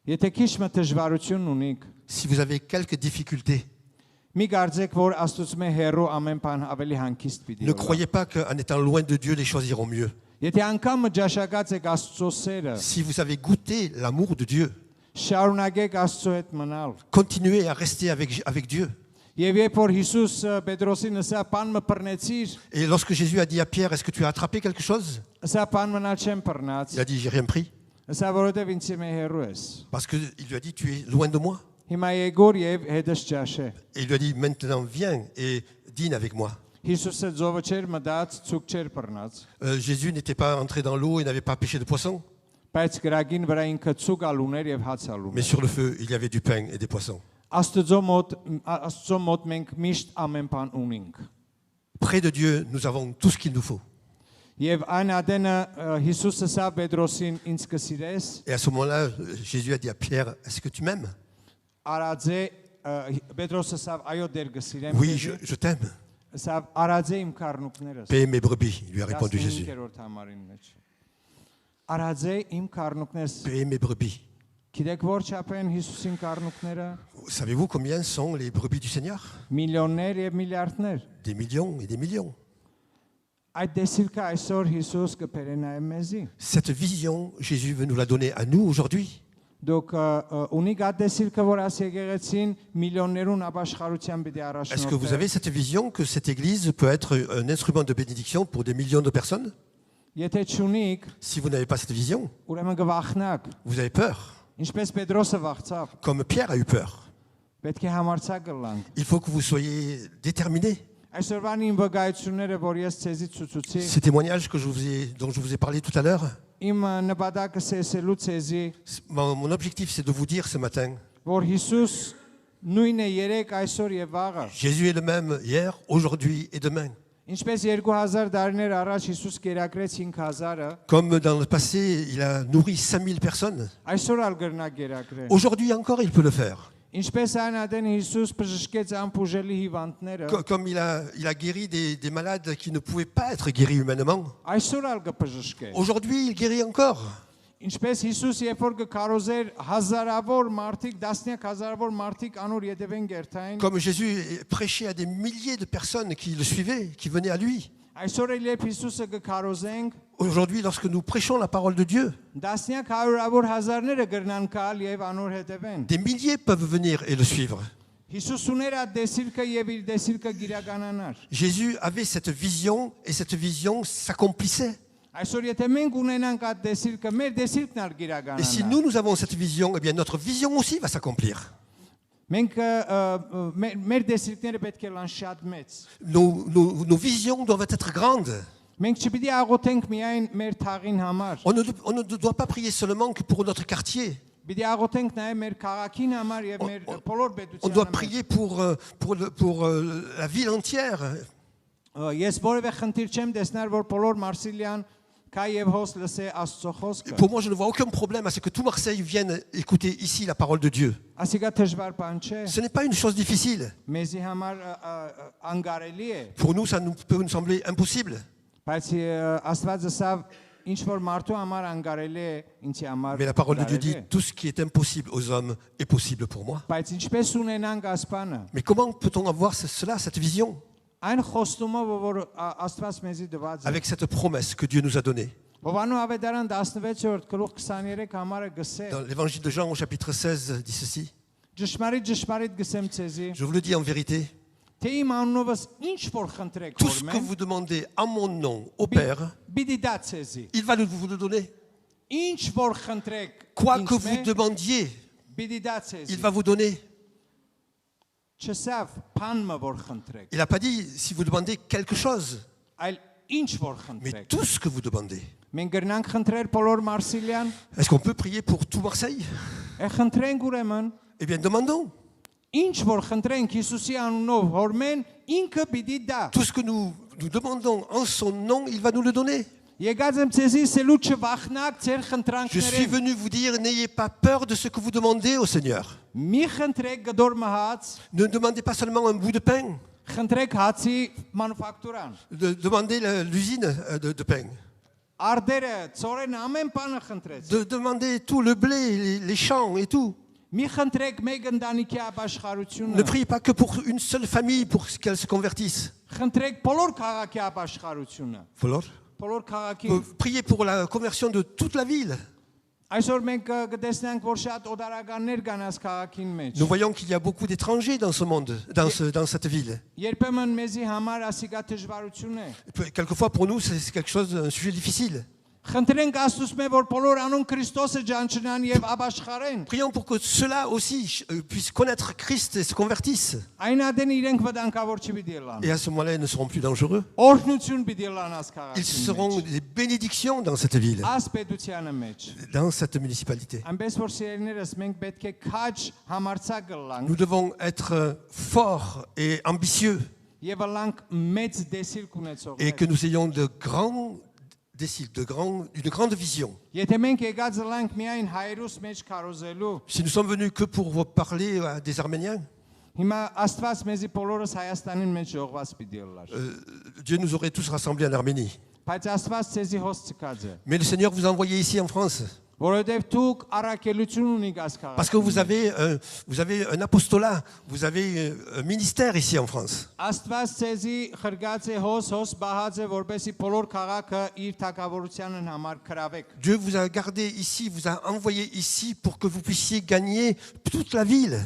Եթե քիչ մը դժվարություն ունիք, Si vous avez quelques difficultés, մի կարծեք որ Աստծո հերո ամեն բան ավելի հանգիստ պիտի ne լինի։ croyez pas qu'en étant loin de Dieu, les choses iront mieux. Եթե անգամ ջաշակած եք Աստծո սերը, Si vous avez goûté l'amour de Dieu, շարունակեք Աստծո հետ մնալ։ continuez à rester avec Dieu. Եվ երբ որ Հիսուս Պետրոսին ասա բան մը բռնեցիր, Et lorsque Jésus a dit à Pierre, est-ce que tu as attrapé quelque chose? ասա բան մնալ չեմ բռնած, Il a dit, j'ai rien pris. ասա որովհետև ինձ մի հերո ես։ Parce qu'il lui a dit, tu es loin de moi. Հիմա եկոր եւ հետս ջաշե։ Et il lui a dit, maintenant viens et dîne avec moi. Հիսուսը ծովը չեր մտած, ցուկ չեր բռնած, Jésus n'était pas entré dans l'eau et n'avait pas pêché de poisson. բայց գրագին վրա ինքը ցուկ ալուներ եւ հաց Mais ալուներ։ sur le feu, il y avait du pain et des poissons. Աստծո մոտ մենք միշտ ամեն բան ունենք։ Près de Dieu, nous avons tout ce qu'il nous faut. Եվ այն ադենը Հիսուսը սա Պետրոսին ինձ կսիրես, Et à ce moment-là, Jésus a dit à Pierre, est-ce que tu m'aimes? արածե Պետրոսը սա այո դեր կսիրեմ։ Oui, je t'aime. Սա արածե իմ կառնուկներս։ Paie mes brebis, lui a répondu Jésus. 15-րդ համարին մեջ։ Արածե իմ կառնուկներս։ Paie mes brebis. Գիտեք որ չափեն Հիսուսին կառնուկները։ Savez-vous combien sont les brebis du Seigneur? Միլիոններ եւ միլիարդներ։ Des millions et des millions. Այդ դեսիլքը այսօր Հիսուս կբերենայ մեզի։ Cette vision, Jésus veut nous la donner à nous aujourd'hui. Դուք ունիք այդ դեսիլքը որ աս եկեղեցին միլիոններուն ապաշխարության պիտի Est-ce que vous avez առաջնորդի։ cette vision que cette église peut être un instrument de bénédiction pour des millions de personnes? Եթե չունիք, Si vous n'avez pas cette vision, ուրեմն կվախնաք։ vous avez peur, Ինչպես Պետրոսը վախցավ, comme Pierre a eu peur. պետք է համարցակ գլանք։ Il faut que vous soyez déterminés. Այսօրվան իմ վկայությունները, որ ես ցեզի ցուցուցի, Ces témoignages dont je vous ai parlé tout à l'heure, իմ նպատակը սեսելու ցեզի, mon objectif c'est de vous dire ce matin, որ Հիսուս նույնն է երեք այսօր եւ վաղը։ Jésus est le même hier, aujourd'hui et demain. Ինչպես 2000 տարիներ առաջ Հիսուս կերակրեց 5000-ը, Comme dans le passé, il a nourri 5000 personnes. այսօր ալ գրնա կերակրել։ Aujourd'hui encore, il peut le faire. Ինչպես այն ադեն Հիսուս բժշկեց անփուժելի հիվանդները, Comme il a guéri des malades qui ne pouvaient pas être guéris humainement. այսօր ալ կբժշկե։ Aujourd'hui, il guérit encore. Ինչպես Հիսուս երբ որ կկարոզեր հազարավոր մարդիկ, դասնյակ հազարավոր մարդիկ անոր յետևեն գերտային, Comme Jésus prêchait à des milliers de personnes qui le suivaient, qui venaient à lui. այսօր էլ երբ Հիսուսը կկարոզենք, Aujourd'hui, lorsque nous prêchons la parole de Dieu, դասնյակ հարյուրավոր հազարները կգրնան կալ եւ անոր հետևեն։ des milliers peuvent venir et le suivre. Հիսուս ուներ այդ դեսիրքը եւ իր դեսիրքը գիրականանար։ Jésus avait cette vision et cette vision s'accomplissait. Այսօր եթե մենք ունենանք այդ դեսիրքը, մեր դեսիրքն ալ Et si գիրականանա։ nous avons cette vision, eh bien notre vision aussi va s'accomplir. Մենք մեր դեսիրքները պետք է լան շատ մեծ։ Nos visions doivent être grandes. Մենք չպիտի աղոթենք միայն մեր թաղին համար։ On ne doit pas prier seulement que pour notre quartier. Պիտի աղոթենք նաև մեր քաղաքին համար եւ մեր բոլոր On պետության doit համար։ prier pour la ville entière. Ես որևէ խնդիր չեմ տեսնել, որ բոլոր Մարսիլիան կա եւ հոս լսե Աստծո խոսքը։ Pour moi, je ne vois aucun problème à ce que tout Marseille vienne écouter ici la parole de Dieu. Ասիկա դժվար բան չէ։ Ce n'est pas une chose difficile. Մեզի համար անգարելի է։ Pour nous, ça peut nous sembler impossible. Բայց Աստվածը սա ինչ որ մարդու համար անգարելի է, ինձի համար։ Mais la parole de Dieu dit անգարելի է։ tout ce qui est impossible aux hommes est possible pour moi. Բայց ինչպես ունենանք ասպանը։ Mais comment peut-on avoir cela, cette vision, Այն խոստումը, որ Աստված մեզի տված է։ avec cette promesse que Dieu nous a donnée? Հովանու ավետարան 16-րդ գլուխ 23 համարը գսե։ Dans l'évangile de Jean au chapitre 16 dit ceci. Ճշմարիտ գսեմ ցեզի։ Je vous le dis en vérité, Թե իմ անունովս ինչ որ խնդրեք tout ce que հորմեն, vous demandez à mon nom au Père, պիտի դա ցեզի։ il va vous le donner. Ինչ որ խնդրեք, Quoi ինձ que vous մե, demandiez, պիտի դա il ցեզի։ va vous donner. Չսավ բանմը որ խնդրեք, Il n'a pas dit si vous demandez quelque chose, այլ ինչ որ mais խնդրեք։ tout ce que vous demandez. Մենք գրնանք խնդրել բոլոր Մարսիլիան, Est-ce qu'on peut prier pour tout Marseille? խնդրենք ուրեմն, Eh bien, demandons. ինչ որ խնդրենք Հիսուսի անունով հորմեն, ինքը պիտի դա։ Tout ce que nous demandons en son nom, il va nous le donner. Եկած եմ ցեզի սելու չվախնակ ձեր Je suis խնդրանքներին։ venu vous dire, n'ayez pas peur de ce que vous demandez au Seigneur. Մի խնդրեք գդոր մահաց, Ne demandez pas seulement un bout de pain, խնդրեք հացի մանուֆակտուրան։ demandez l'usine de pain. Արդերը, ծորեն ամեն բանը խնդրեց։ Demandez tout, le blé, les champs et tout. Մի խնդրեք մեկ ընտանիքի Ne ապաշխարությունը։ priez pas que pour une seule famille pour qu'elle se convertisse. Խնդրեք բոլոր քաղաքի ապաշխարությունը։ Բոլոր քաղաքի։ Priez pour la conversion de toute la ville. Այսօր մենք կտեսնենք, որ շատ օտարականներ կան այս քաղաքին մեջ։ Nous voyons qu'il y a beaucoup d'étrangers dans ce monde, dans cette ville. Երբեմն մեզի համար ասիկա դժվարություն է։ Quelquefois pour nous, c'est quelque chose, un sujet difficile. Խնդրենք Աստծուց մե որ բոլոր անուն Քրիստոսը ճանչնան եւ ապաշխարեն։ Prions pour que ceux-là aussi puissent connaître Christ et se convertissent. Այն ադեն իրենք վտանգավոր չպիտի լան։ Et à ce moment-là, ils ne seront plus dangereux. Օրհնություն պիտի լան այս Ils քաղաքին seront մեջ։ des bénédictions dans cette ville, Այս պետությանը մեջ։ dans cette municipalité. Այնպես որ սիրելիներս մենք պետք է քաջ համարցակ լանք Nous devons être forts et ambitieux եւ լանք մեծ դեսիլ et կունեցողներ։ que nous ayons de grands déciles, une grande vision. Եթե մենք եկած լանք միայն հայրուս մեջ կարոզելու, Si nous sommes venus que pour parler à des Arméniens, հիմա Աստված մեզի բոլորս Հայաստանին մեջ ժողված պիտի լար։ Dieu nous aurait tous rassemblés en Arménie. Բայց Աստված ցեզի հոս ցկած է, Mais le Seigneur vous a envoyé ici en France որովհետեւ դուք առաքելություն ունիք այս parce que քաղաքում։ vous avez un apostolat, vous avez un ministère ici en France. Աստված ցեզի խրգած է հոս բահած է, որպեսի բոլոր քաղաքը իր թակավորությանն համար կրավեք։ Dieu vous a gardé ici, vous a envoyé ici pour que vous puissiez gagner toute la ville.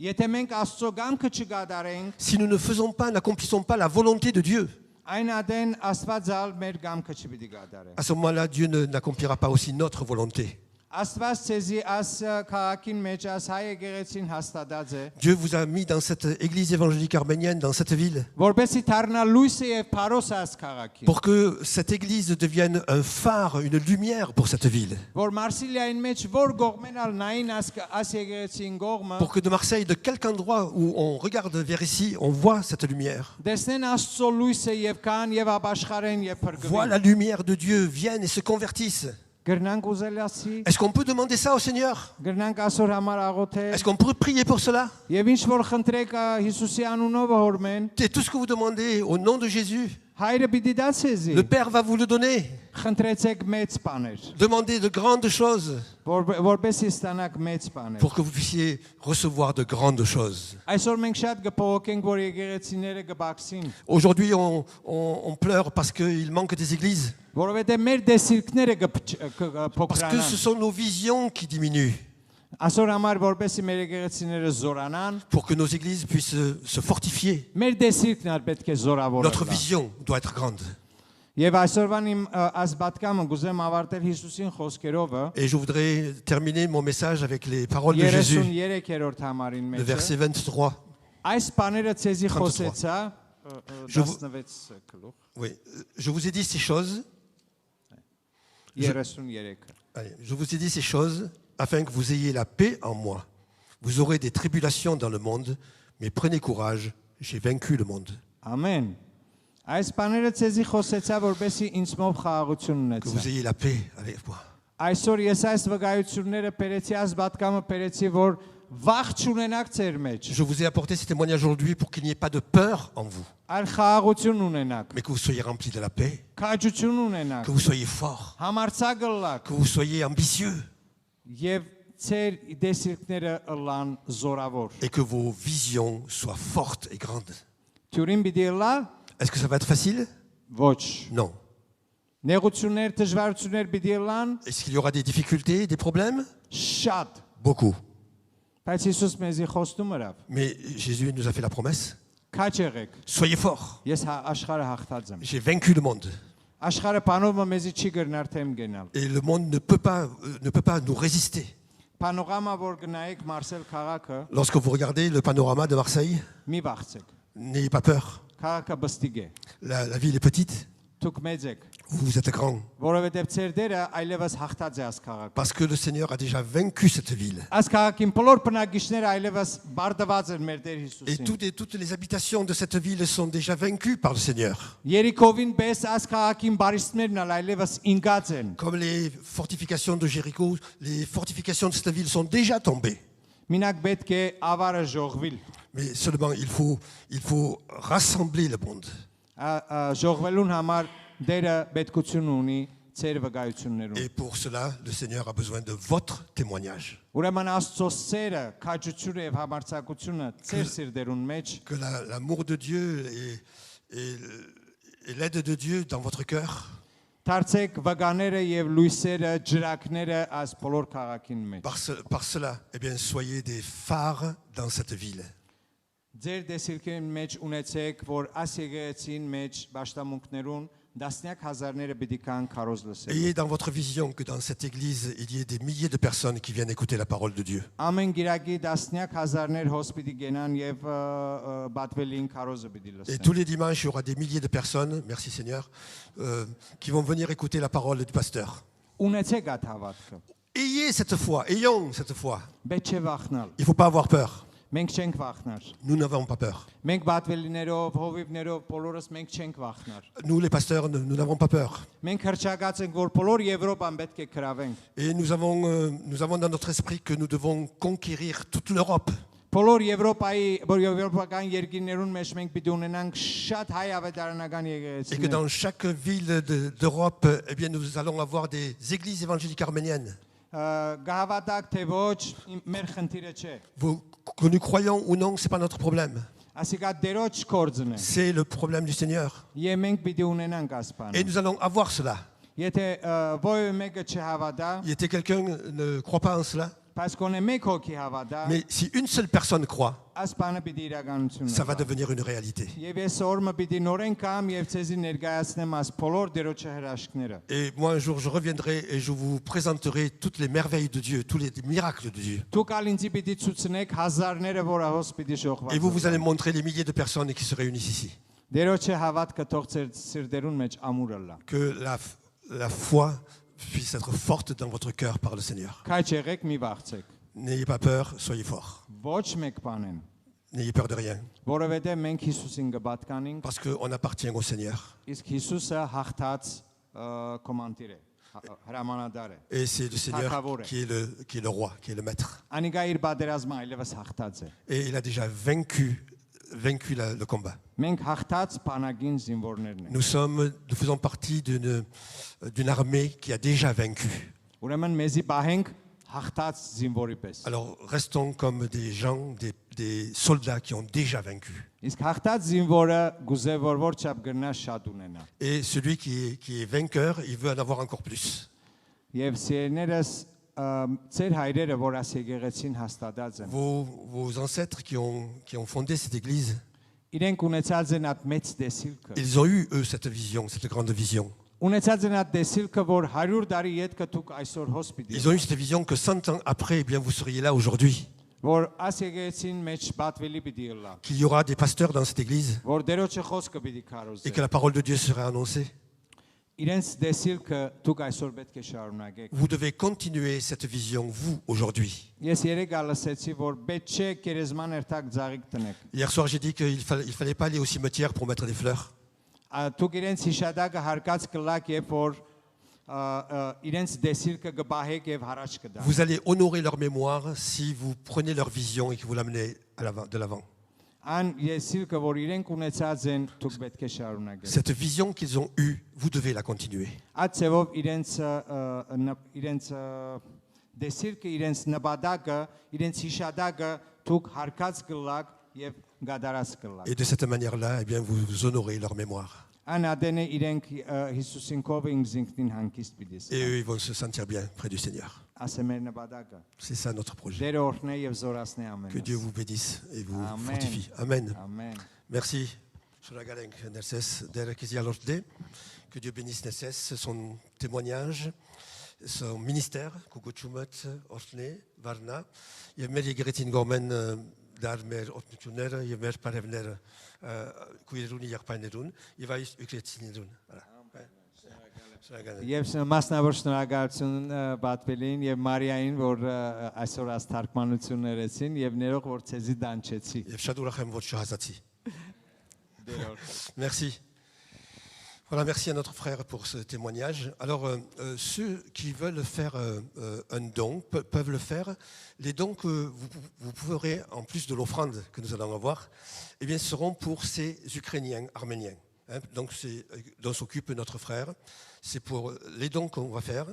Եթե մենք Աստծո կամքը չգադարենք, Si nous ne faisons pas, n'accomplissons pas la volonté de Dieu, այն ադեն Աստված ալ մեր կամքը չպիտի գադարի։ à ce moment-là, Dieu n'accomplira pas aussi notre volonté. Աստված ցեզի աս քաղաքին մեջ աս հայ եկեղեցին հաստատած է, Dieu vous a mis dans cette église évangélique arménienne, dans cette ville, որբեսի դառնա լույսը եւ փարոսը աս քաղաքին։ pour que cette église devienne un phare, une lumière pour cette ville. Որ Մարսիլիային մեջ որ գողմենալ նային աս եկեղեցին գողմը, Pour que de Marseille, de quelque endroit où on regarde vers ici, on voit cette lumière. դեսնեն Աստծո լույսը եւ կան եւ ապաշխարեն եւ Voit փրկվեն։ la lumière de Dieu, viennent et se convertissent. Գրնանք ուզելասի, Est-ce qu'on peut demander ça au Seigneur? գրնանք ասոր համար աղոթել Est-ce qu'on peut prier pour cela? եւ ինչ որ խնդրեք Հիսուսի անունով հորմեն, C'est tout ce que vous demandez au nom de Jésus. հայրը պիտի դա ցեզի։ Le Père va vous le donner. Խնդրեցեք մեծ բաներ, Demandez de grandes choses որբեսի ստանաք մեծ բաներ։ pour que vous puissiez recevoir de grandes choses. Այսօր մենք շատ կփողոքենք, որ եկեղեցիները կբացին, Aujourd'hui, on pleure parce qu'il manque des églises, որովհետեւ մեր դեսիրքները parce que ce կփոքրանան։ sont nos visions qui diminuent, Այսօր համար որբեսի մեր եկեղեցիները զորանան, pour que nos églises puissent se fortifier. մեր դեսիրքն ալ պետք է զորավոր Notre լինի։ vision doit être grande. Եվ այսօրվան իմ ասբատկամը գուզեմ ավարտել Հիսուսին խոսքերով, Et je voudrais terminer mon message avec les paroles de Jésus, 33-րդ համարին le մեջ։ verset 23. Այս բաները ցեզի 33. խոսեցա Je vous- 16 գլուխ, Oui, je vous ai dit ces choses. 33։ Allez, je vous ai dit ces choses afin que vous ayez la paix en moi. Vous aurez des tribulations dans le monde, mais prenez courage, j'ai vaincu le monde. Ամեն։ Այս բաները ցեզի խոսեցա, որբեսի ինձմով խաղաղություն Que vous ունեցա։ ayez la paix avec moi. Այսօր ես այս վկայությունները բերեցի, ասբատկամը բերեցի, որ վախ չունենաք ձեր մեջ, Je vous ai apporté ces témoignages aujourd'hui pour qu'il n'y ait pas de peur en vous, այլ խաղաղություն ունենաք, mais que vous soyez remplis de la paix, քաջություն ունենաք, que vous soyez forts, համարցակլլակ que vous soyez ambitieux եւ ձեր դեսիրքները ըլլան զորավոր։ et que vos visions soient fortes et grandes. Թյուրին պիտի ըլլա, Est-ce que ça va être facile? ոչ։ Non. Նեղություններ, դժվարություններ պիտի ըլլան, Est-ce qu'il y aura des difficultés, des problèmes? շատ։ Beaucoup. Բայց Հիսուս մեզի խոստում ըրավ, Mais Jésus nous a fait la promesse. քաջ եղեք, Soyez forts. ես աշխարհը հաղթած եմ։ J'ai vaincu le monde. Աշխարհը բանովը մեզի չի գրնար թեմ գնալ։ Et le monde ne peut pas nous résister. Պանոգրամա որ գնայեք Մարսել քաղաքը, Lorsque vous regardez le panorama de Marseille, մի բախցեք։ n'ayez pas peur. Քաղաքը բստիկ է։ La ville est petite, Դուք մեծ եք, vous êtes grand. որովհետև ծեր դերը այլևս հաղթած է աս քաղաքը։ Parce que le Seigneur a déjà vaincu cette ville. Աս քաղաքին բոլոր բնակիչները այլևս բարտված են մեր Տեր Et Հիսուսին։ toutes les habitations de cette ville sont déjà vaincues par le Seigneur. Երիկովին պես աս քաղաքին բարիստներն ալ այլևս ինգած են։ Comme les fortifications de Jéricho, les fortifications de cette ville sont déjà tombées. Մինակ պետք է ավարը ժողվիլ։ Mais seulement il faut rassembler le monde. Ժողվելուն համար դերը պետքություն ունի ծեր վկայություններում։ Et pour cela, le Seigneur a besoin de votre témoignage. Ուրեմն Աստծո սերը, քաջությունը եւ համարձակությունը ծեր սիրտերուն մեջ Que l'amour de Dieu et l'aide de Dieu dans votre cœur, դարձեք վկաները եւ լույսերը, ջրակները աս բոլոր քաղաքին մեջ։ par cela, eh bien, soyez des phares dans cette ville. Ձեր դեսիրքին մեջ ունեցեք, որ աս եկեղեցին մեջ ճաշտամունքներուն դասնյակ հազարները պիտի կան քարոզ լսել։ Ayez dans votre vision que dans cette église, il y ait des milliers de personnes qui viennent écouter la parole de Dieu. Ամեն գիրակի դասնյակ հազարներ հոսպիտի գենան եւ բատվելին քարոզը պիտի Et լսեն։ tous les dimanches, il y aura des milliers de personnes, merci Seigneur, qui vont venir écouter la parole du pasteur. Ունեցեք այդ հավատքը։ Ayez cette foi, ayons cette foi. Պետք չէ վախնալ։ Il ne faut pas avoir peur. Մենք չենք վախնար։ Nous n'avons pas peur. Մենք բատվելիներով, հովիվներով բոլորս մենք չենք վախնար։ Nous, les pasteurs, nous n'avons pas peur. Մենք հրճակած ենք, որ բոլոր Եվրոպան պետք է գրավենք։ Et nous avons dans notre esprit que nous devons conquérir toute l'Europe. Բոլոր եվրոպական երկրներուն մեջ մենք պիտի ունենանք շատ հայ ավետարանական Et que եկեղեցիներ։ dans chaque ville d'Europe, eh bien, nous allons avoir des églises évangéliques arméniennes. Գահավատակ թե ոչ, մեր խնդիրը չէ։ Que nous croyons ou non, ce n'est pas notre problème. Ասիկա դերոջ կորձն է։ C'est le problème du Seigneur. Եվ մենք պիտի ունենանք ասպանը։ Et nous allons avoir cela. Եթե ովը մեկը չհավատա, Il était quelqu'un ne croit pas en cela. Բայց կոնե մեկ հոգի հավատա, Mais si une seule personne croit, այս բանը պիտի իրականություն ça va լինի։ devenir une réalité. Եվ ես օրը պիտի նորեն կամ եւ ցեզի ներկայացնեմ այս բոլոր դերոջը հրաշքները։ Et moi, un jour, je reviendrai et je vous présenterai toutes les merveilles de Dieu, tous les miracles de Dieu. Դուք ալինցի պիտի ցուցնեք հազարները, որ ahos պիտի Et vous շողված։ allez montrer les milliers de personnes qui se réunissent ici. Դերոջը հավատքը թող ձեր սիրտերուն մեջ ամուրը լա։ Que la foi puisse être forte dans votre cœur par le Seigneur. Քաչ եղեք մի վախցեք։ N'ayez pas peur, soyez forts. Ոչ մեկ բանեն, N'ayez peur de rien, որովհետեւ մենք Հիսուսին կպատկանենք, parce qu'on appartient au Seigneur. իսկ Հիսուսը հաղթած կոմանդիր է, հրամանատար է։ Et c'est le Seigneur qui est le roi, qui est le maître. Անիկա իր բادرազմը այլևս հաղթած է։ Et il a déjà vaincu le combat. Մենք հաղթած բանակին զինվորներն ենք։ Nous faisons partie d'une armée qui a déjà vaincu. Ուրեմն մեզի բահենք հաղթած զինվորի պես։ Alors restons comme des gens, des soldats qui ont déjà vaincu. Իսկ հաղթած զինվորը գուզե որ չափ գրնա շատ ունենա։ Et celui qui est vainqueur, il veut en avoir encore plus. Եվ սիրելիներս, ծեր հայրերը, որ աս եկեղեցին հաստատած են, Vos ancêtres qui ont fondé cette église, իրենք ունեցած են այդ մեծ տեսիլքը։ ils ont eu, eux, cette vision, cette grande vision. Ունեցած են այդ տեսիլքը, որ 100 տարի յետքը դուք այսօր հոսպիտալ։ Ils ont eu cette vision que 100 ans après, eh bien, vous seriez là aujourd'hui. Որ աս եկեղեցին մեջ պատվելի պիտի լա։ Qu'il y aura des pasteurs dans cette église Որ դերոջը խոսքը պիտի et քարոզի։ que la parole de Dieu sera annoncée. Իրենց տեսիլքը դուք այսօր պետք է շարունակեք։ Vous devez continuer cette vision, vous, aujourd'hui. Ես երեք ալսեցի, որ պետք չէ կերեզման երթակ ձաղիկ տնեք։ Hier soir, j'ai dit qu'il fallait pas aller au cimetière pour mettre des fleurs. Դուք իրենց հիշադակը հարկած կլակ, երբ որ իրենց տեսիլքը կբահեք եւ հարաճ կդա։ Vous allez honorer leur mémoire si vous prenez leur vision et que vous l'amenez de l'avant. Ան եսիլքը, որ իրենք ունեցած են, դուք պետք է շարունակեք։ Cette vision qu'ils ont eue, vous devez la continuer. Այդ ծևով իրենց տեսիլքը, իրենց նպատակը, իրենց հիշադակը դուք հարկած կլակ եւ գադարած կլակ։ Et de cette manière-là, eh bien, vous honorez leur mémoire. Ան ադենը իրենք Հիսուսին կով ինքնին հանգիստ պիտի։ Et eux, ils vont se sentir bien près du Seigneur. Ասեմեր նպատակը։ C'est ça notre projet. Դեր օրհնե եւ զորացնե ամեն։ Que Dieu vous bénisse et vous Amen. fortifie. Amen. Amen. Merci. Que Dieu bénisse Nerses, son témoignage, son ministère. Kukuchumet, Orne, Varna. Yemer Yegretin Gormen, Darmer, Otnuner, Yemer Parevner, Kuiruni Yarpanerun, Yevais Ukretsinirun. Եվ մասնավոր շնորհակալություն Բաթվելին եւ Մարիային, որ այսօր այս թարգմանություններեցին եւ ներող որ ցեզի դանչեցի։ Merci. Voilà, merci à notre frère pour ce témoignage. Alors, ceux qui veulent faire un don peuvent le faire. Les dons que vous pourrez, en plus de l'offrande que nous allons avoir, eh bien, seront pour ces Ukrainiens, Arméniens. Donc, c'est dont s'occupe notre frère. C'est pour les dons qu'on va faire.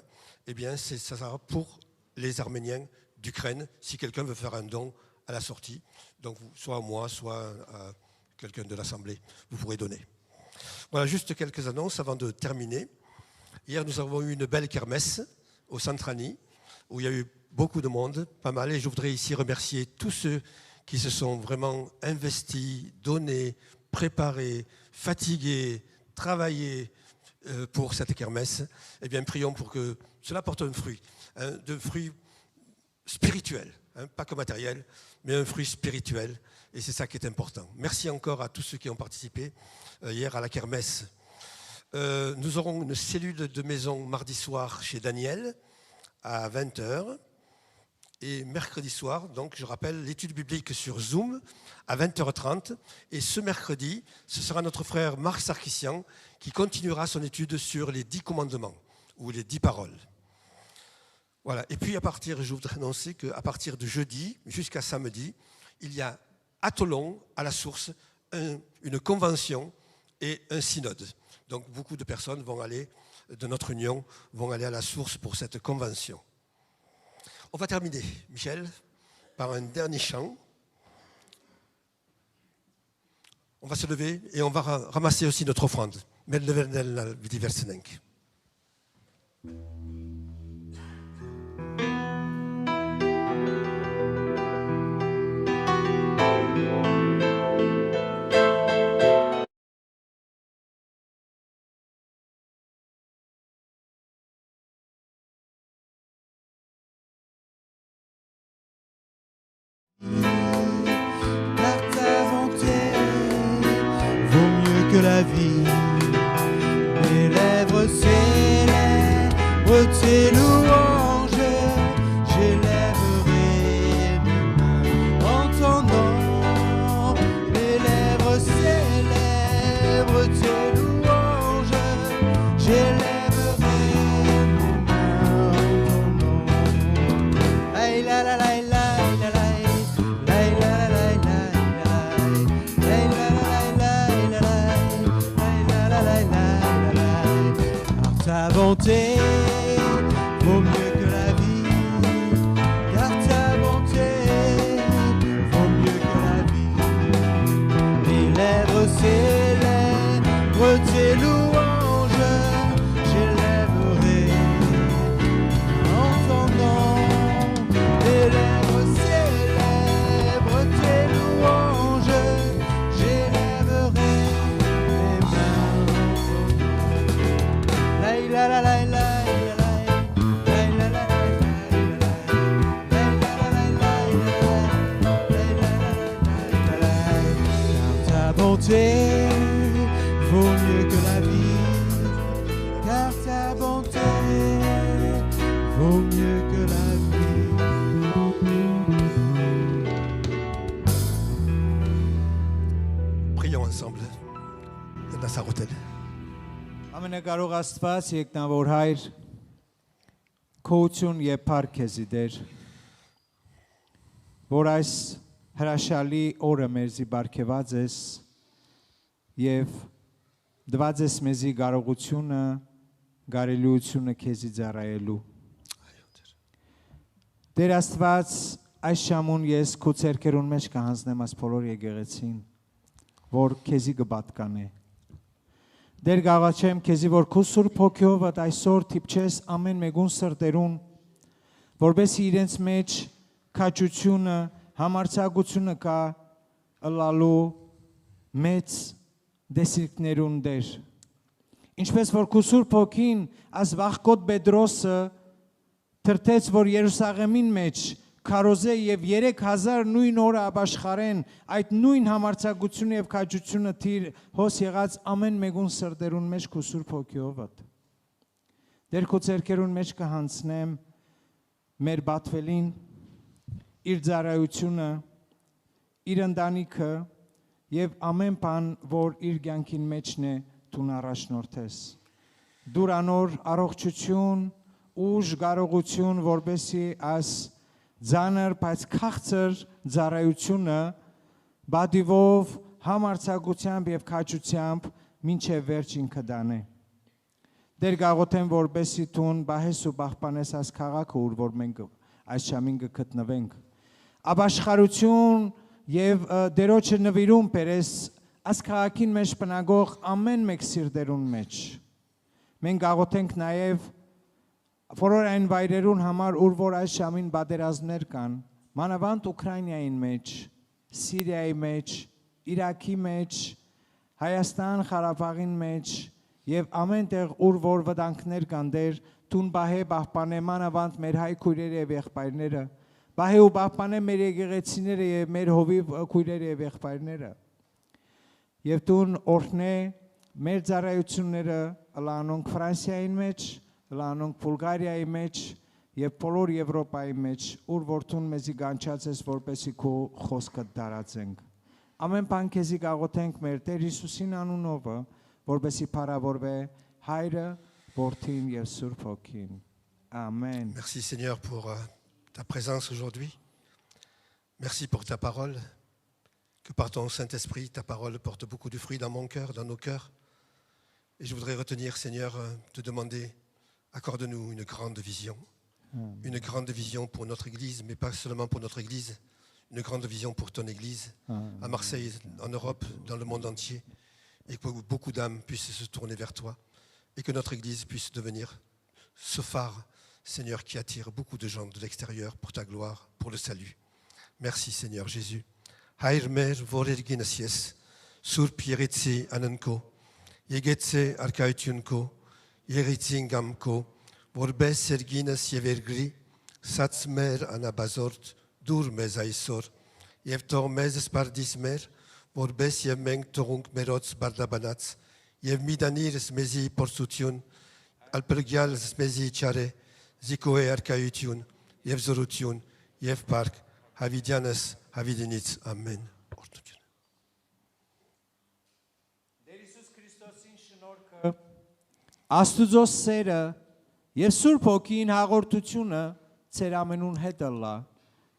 Eh bien, ça sera pour les Arméniens d'Ukraine, si quelqu'un veut faire un don à la sortie. Donc, soit à moi, soit à quelqu'un de l'Assemblée, vous pourrez donner. Voilà, juste quelques annonces avant de terminer. Hier, nous avons eu une belle kermesse au Centrani, où il y a eu beaucoup de monde, pas mal. Et je voudrais ici remercier tous ceux qui se sont vraiment investis, donnés, préparés, fatigués, travaillés pour cette kermesse. Eh bien, prions pour que cela porte un fruit, de fruit spirituel, pas que matériel, mais un fruit spirituel. Et c'est ça qui est important. Merci encore à tous ceux qui ont participé hier à la kermesse. Nous aurons une cellule de maison mardi soir chez Daniel à 20h. Et mercredi soir, donc je rappelle, l'étude biblique sur Zoom à 20h30. Et ce mercredi, ce sera notre frère Marc Sarkissian qui continuera son étude sur les 10 commandements ou les 10 paroles. Voilà. Et puis je voudrais annoncer qu'à partir de jeudi jusqu'à samedi, il y a à Toulon, à la source, une convention et un synode. Donc beaucoup de personnes de notre union vont aller à la source pour cette convention. On va terminer, Michel, par un dernier chant. On va se lever et on va ramasser aussi notre offrande. mieux que la vie. Prions ensemble. Nasarotel. Ամենակարող Աստված, Երկնավոր Հայր, քոություն եւ փառք քեզի Տեր, որ այս հրաշալի օրը մեզի բարգեված ես եւ դված ես մեզի կարողությունը, գարելիությունը քեզի ծառայելու։ Տեր Աստված, այս շամուն ես քո ցերկերուն մեջ կհանձնեմ այս բոլոր եկեղեցին, որ քեզի կպատկանե։ Դեր գաղաչեմ քեզի, որ քո Սուրբ Հոգիով այսօր թիպչես ամեն մեկուն սրտերուն, որբեսի իրենց մեջ քաջությունը, համարձակությունը կա ըլալու մեծ դեսիրքներուն Դեր։ Ինչպես որ քո Սուրբ Հոգին այս վախկոտ Պետրոսը թրթեց, որ Երուսաղեմին մեջ քարոզե եւ 3000 նույն օրը ապաշխարեն այդ նույն համարձակությունը եւ քաջությունը թիր հոս եղած ամեն մեկուն սրտերուն մեջ քո Սուրբ Հոգիով։ Դեր քո ցերկերուն մեջ կհանցնեմ մեր բաթվելին իր ծառայությունը, իր ընտանիքը եւ ամեն բան, որ իր կյանքին մեջն է, դու առաջնորդես։ Դուր անոր առողջություն, ուժ, կարողություն, որբեսի այս ձանր, բայց քաղցր ծառայությունը բադիվով, համարձակությամբ եւ քաջությամբ մինչև վերջին կդանե։ Դեր գաղութեմ, որբեսի տուն բահես ու պահպանես այս քաղաքը, ուր որ մենք այս շամին կգտնվենք։ Ապաշխարություն եւ դերոջը նվիրում բերես այս քաղաքին մեջ բնագող ամեն մեկ սիրտերուն մեջ։ Մենք գաղութենք նաեւ Որոր այն վայրերուն համար, ուր որ այս շամին բادرազմներ կան, մանավանդ Ուկրաինայի մեջ, Սիրիայի մեջ, Իրաքի մեջ, Հայաստան Ղարաբաղին մեջ եւ ամեն տեղ ուր որ վտանգներ կան դեր, տուն բահե պահպանե մանավանդ մեր հայ քույրերը եւ եղբայրները, բահե ու պահպանե մեր եկեղեցիները եւ մեր հովիվ քույրերը եւ եղբայրները։ Եվ տուն օրհնե մեր ծառայությունները ըլանոնք Ֆրանսիայի մեջ, Լանոնք Բուլղարիայի մեջ եւ բոլոր Եվրոպայի մեջ, ուր որթուն մեզի գանչած ես, որպեսի քո խոսքը դարածենք։ Ամեն բան քեզի գաղութենք մեր Տեր Հիսուսին անունով, որպեսի փառավորվե Հայրը, Որդին եւ Սուրբ Հոգին։ Amen. Merci Seigneur pour ta présence aujourd'hui. Merci pour ta parole. Que par ton Saint-Esprit, ta parole porte beaucoup de fruits dans mon cœur, dans nos cœurs. Et je voudrais retenir, Seigneur, te demander, accorde-nous une grande vision. Une grande vision pour notre Église, mais pas seulement pour notre Église, une grande vision pour ton Église, à Marseille, en Europe, dans le monde entier, et que beaucoup d'âmes puissent se tourner vers toi, et que notre Église puisse devenir ce phare, Seigneur, qui attire beaucoup de gens de l'extérieur pour ta gloire, pour le salut. Merci Seigneur Jésus. Hayr mer vorerginasies, sur pieritsi ananko, yegetse arkaïtunko, Yeritingamko, vorbes serginas yevergri, satsmer anabazort, durmez aisor, yevtormez spardismer, vorbes yemeng torunk merots bardabanats, yevmidanir smezi porsution, alpergial smezi chare, zikoe arkaïtun, yevzorution, yevpark, havidianas, havidinits, amen. Աստուծո սերը եւ Սուրբ Հոգին հաղորդությունը ծեր ամենուն հետ ըլլա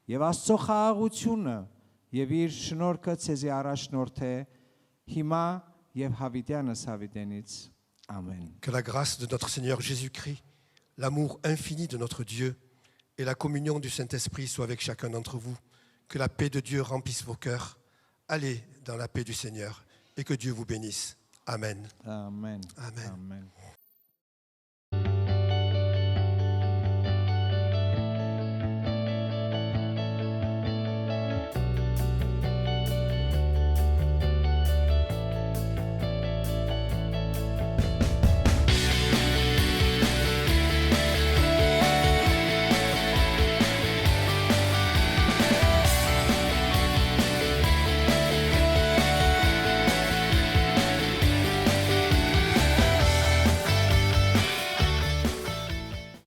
եւ Աստծո խաղաղությունը եւ իր շնորհքը ցեզի առաջնորդ է հիմա եւ հավիտյանս հավիտենից ամեն Que la grâce de notre Seigneur Jésus-Christ, l'amour infini de notre Dieu et la communion du Saint-Esprit soient avec chacun d'entre vous. Que la paix de Dieu remplisse vos cœurs. Allez dans la paix du Seigneur et que Dieu vous bénisse. Amen. Amen. Amen.